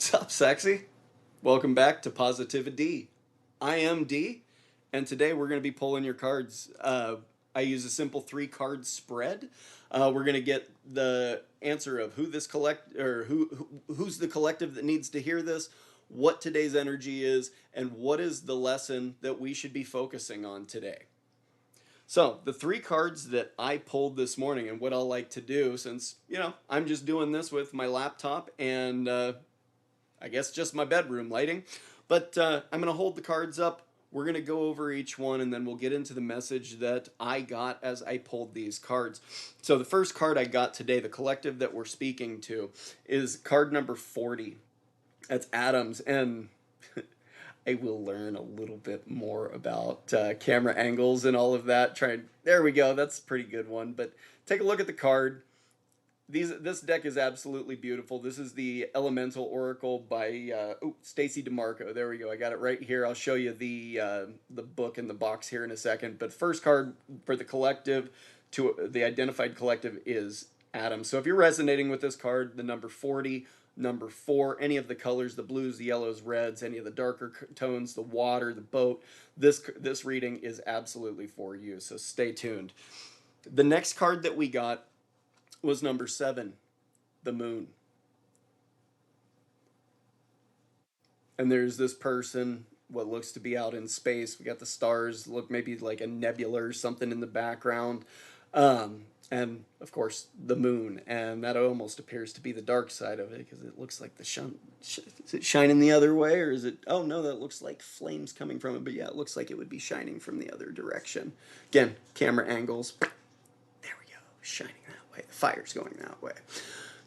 What's up, sexy? Welcome back to Positivity. I am D, and today we're going to be pulling your cards. I use a simple three-card spread. We're going to get the answer of who this collect or who's the collective that needs to hear this, what today's energy is, and what is the lesson that we should be focusing on today. So, the three cards that I pulled this morning, and what I'll like to do, since, I'm just doing this with my laptop and I guess just my bedroom lighting. But I'm going to hold the cards up. We're going to go over each one and then we'll get into the message that I got as I pulled these cards. So, the first card I got today, the collective that we're speaking to, is card number 40. That's Adams. And I will learn a little bit more about camera angles and all of that. There we go. That's a pretty good one. But take a look at the card. This deck is absolutely beautiful. This is the Elemental Oracle by Stacey DeMarco. There we go. I got it right here. I'll show you the book in the box here in a second. But first card for the collective, to the identified collective, is Adam. So if you're resonating with this card, the number 40, number 4, any of the colors, the blues, the yellows, reds, any of the darker tones, the water, the boat, this reading is absolutely for you. So stay tuned. The next card that we got was number 7, the moon. And there's this person, what looks to be out in space. We got the stars, look maybe like a nebula or something in the background. And of course, the moon. And that almost appears to be the dark side of it because it looks like the sun. Is it shining the other way or is it? Oh no, that looks like flames coming from it. But yeah, it looks like it would be shining from the other direction. Again, camera angles. There we go, shining that way. The fire's going that way.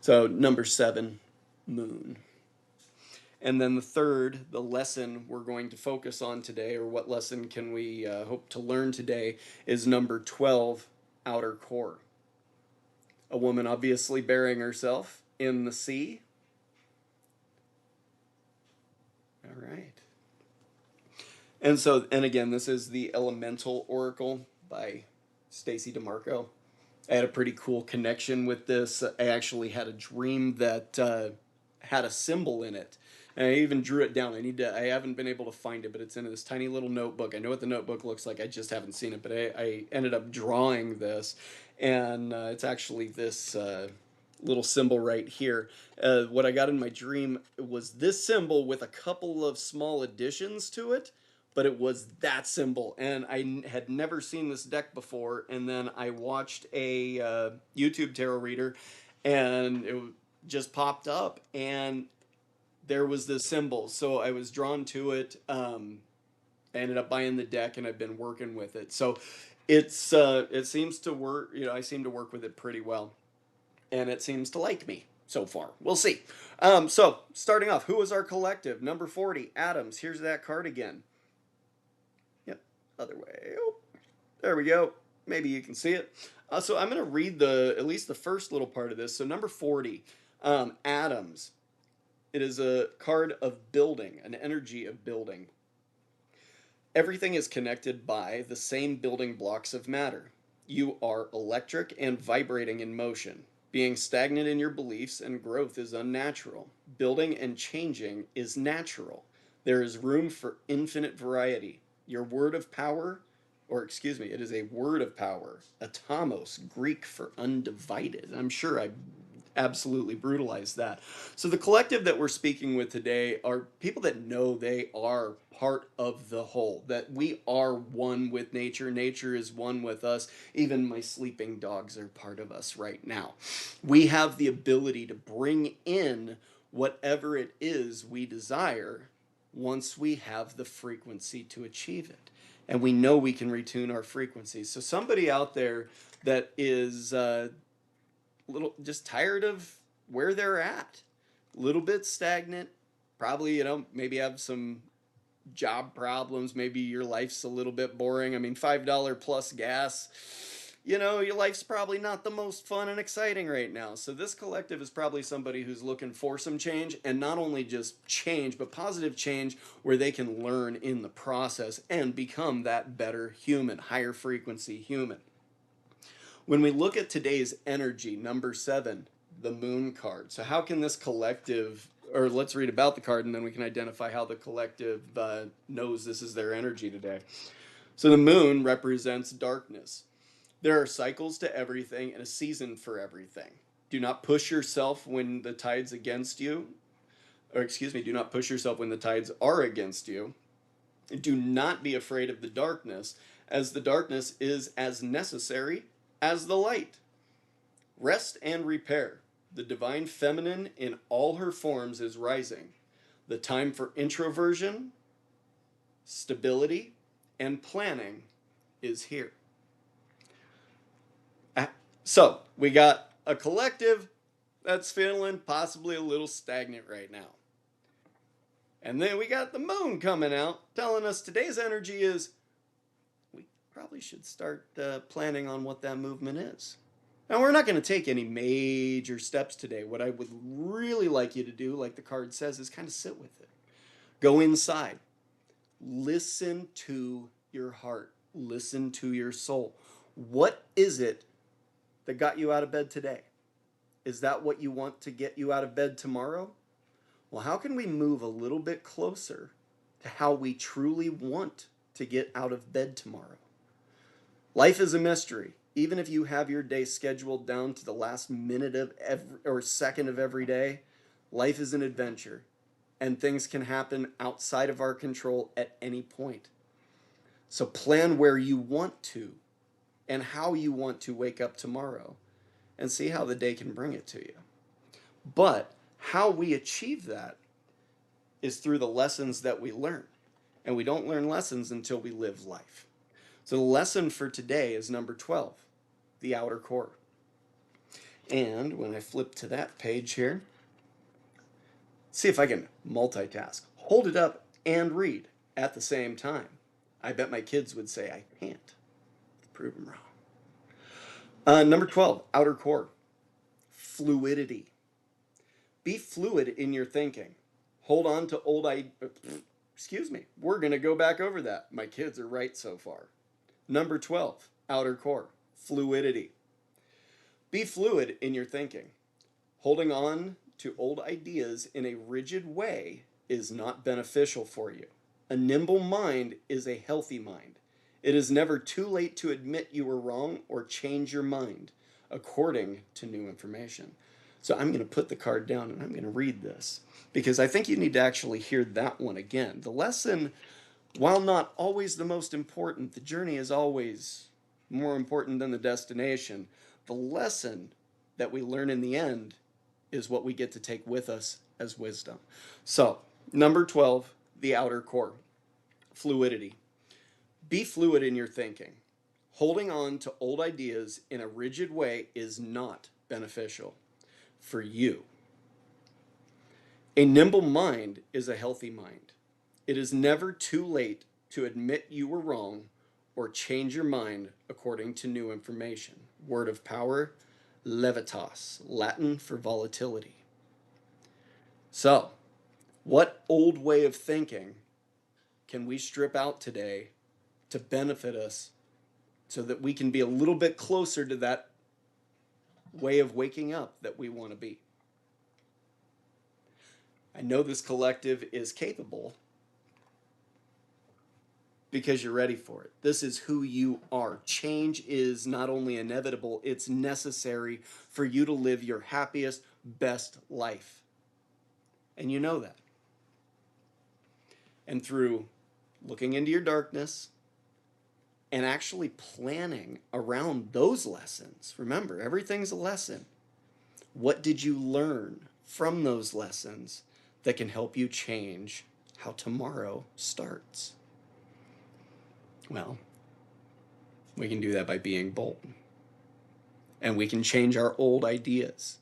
So, number 7, moon. And then the third, the lesson we're going to focus on today, or what lesson can we hope to learn today, is number 12, outer core. A woman obviously burying herself in the sea. All right. And again, this is the Elemental Oracle by Stacey DeMarco. I had a pretty cool connection with this. I actually had a dream that had a symbol in it. And I even drew it down. I haven't been able to find it, but it's in this tiny little notebook. I know what the notebook looks like. I just haven't seen it, but I ended up drawing this. And it's actually this little symbol right here. What I got in my dream was this symbol with a couple of small additions to it, but it was that symbol. And I had never seen this deck before. And then I watched a YouTube tarot reader, and it just popped up, and there was this symbol. So I was drawn to it. I ended up buying the deck, and I've been working with it. So it seems to work. I seem to work with it pretty well, and it seems to like me so far. We'll see. So starting off, who is our collective? Number 40, Adams. Here's that card again. Yep, other way. Oh, there we go. Maybe you can see it. So I'm going to read at least the first little part of this. So number 40, Adams. It is a card of building, an energy of building. Everything is connected by the same building blocks of matter. You are electric and vibrating in motion. Being stagnant in your beliefs and growth is unnatural. Building and changing is natural. There is room for infinite variety. Your word of power, or excuse me, it is a word of power, atomos, Greek for undivided. I'm sure I absolutely brutalized that. So the collective that we're speaking with today are people that know they are part of the whole, that we are one with nature. Nature is one with us. Even my sleeping dogs are part of us right now. We have the ability to bring in whatever it is we desire once we have the frequency to achieve it. And we know we can retune our frequencies. So somebody out there that is little just tired of where they're at, a little bit stagnant, probably maybe have some job problems, maybe your life's a little bit boring. I mean, $5 plus gas, your life's probably not the most fun and exciting right now. So this collective is probably somebody who's looking for some change, and not only just change, but positive change where they can learn in the process and become that better human, higher frequency human. When we look at today's energy, number 7, the moon card. So how can this collective or let's read about the card, and then we can identify how the collective knows this is their energy today. So the moon represents darkness. There are cycles to everything and a season for everything. Do not push yourself when the tide's against you, or excuse me, do not push yourself when the tides are against you. Do not be afraid of the darkness, as the darkness is as necessary as the light. Rest and repair. The divine feminine in all her forms is rising. The time for introversion, stability, and planning is here. So, we got a collective that's feeling possibly a little stagnant right now. And then we got the moon coming out telling us today's energy is we probably should start planning on what that movement is. Now, we're not going to take any major steps today. What I would really like you to do, like the card says, is kind of sit with it. Go inside. Listen to your heart. Listen to your soul. What is it that got you out of bed today? Is that what you want to get you out of bed tomorrow? Well, how can we move a little bit closer to how we truly want to get out of bed tomorrow? Life is a mystery. Even if you have your day scheduled down to the last minute of every or second of every day, life is an adventure, and things can happen outside of our control at any point. So plan where you want to and how you want to wake up tomorrow and see how the day can bring it to you. But how we achieve that is through the lessons that we learn. And we don't learn lessons until we live life. So the lesson for today is number 12, the outer core. And when I flip to that page here, see if I can multitask. Hold it up and read at the same time. I bet my kids would say I can't. Prove them wrong. Number 12, outer core. Fluidity. Be fluid in your thinking. Hold on to old ideas. Excuse me. We're going to go back over that. My kids are right so far. Number 12, outer core. Fluidity. Be fluid in your thinking. Holding on to old ideas in a rigid way is not beneficial for you. A nimble mind is a healthy mind. It is never too late to admit you were wrong or change your mind according to new information. So I'm going to put the card down and I'm going to read this because I think you need to actually hear that one again. The lesson, while not always the most important, the journey is always more important than the destination. The lesson that we learn in the end is what we get to take with us as wisdom. So, number 12, the outer core, fluidity. Be fluid in your thinking. Holding on to old ideas in a rigid way is not beneficial for you. A nimble mind is a healthy mind. It is never too late to admit you were wrong or change your mind according to new information. Word of power, levitas, Latin for volatility. So, what old way of thinking can we strip out today to benefit us so that we can be a little bit closer to that way of waking up that we want to be? I know this collective is capable because you're ready for it. This is who you are. Change is not only inevitable, it's necessary for you to live your happiest, best life. And you know that. And through looking into your darkness and actually planning around those lessons, remember, everything's a lesson. What did you learn from those lessons that can help you change how tomorrow starts? Well, we can do that by being bold. And we can change our old ideas.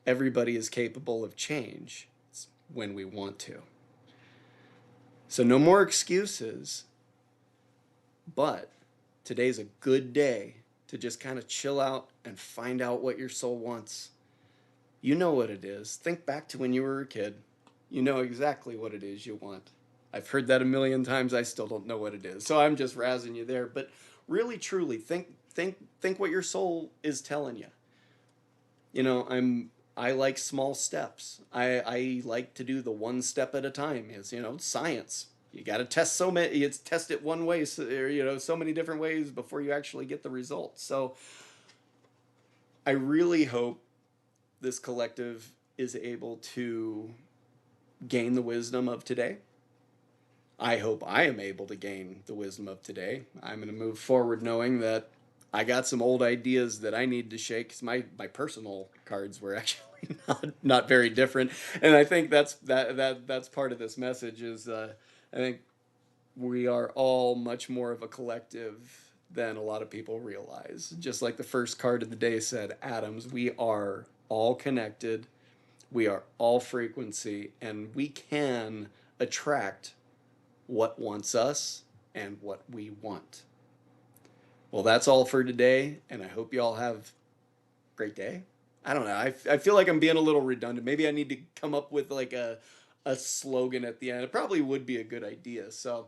Everybody is capable of change when we want to. So no more excuses, but today's a good day to just kind of chill out and find out what your soul wants. You know what it is. Think back to when you were a kid. You know exactly what it is you want. I've heard that a million times. I still don't know what it is. So I'm just razzing you there. But really, truly, think what your soul is telling you. You know, I'm I like small steps. I like to do the one step at a time. It's, science. You got to test so many. It's test it one way, so, or, so many different ways before you actually get the results. So I really hope this collective is able to gain the wisdom of today. I hope I am able to gain the wisdom of today. I'm going to move forward knowing that I got some old ideas that I need to shake. 'Cause my personal cards were actually not very different, and I think that's part of this message is I think we are all much more of a collective than a lot of people realize. Just like the first card of the day said, atoms, we are all connected, we are all frequency, and we can attract what wants us and what we want. Well, that's all for today, and I hope you all have a great day. I don't know. I feel like I'm being a little redundant. Maybe I need to come up with like a slogan at the end. It probably would be a good idea. So,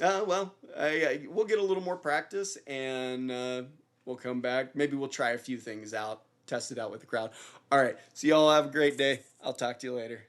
well, we'll get a little more practice and we'll come back. Maybe we'll try a few things out, test it out with the crowd. All right. So, y'all have a great day. I'll talk to you later.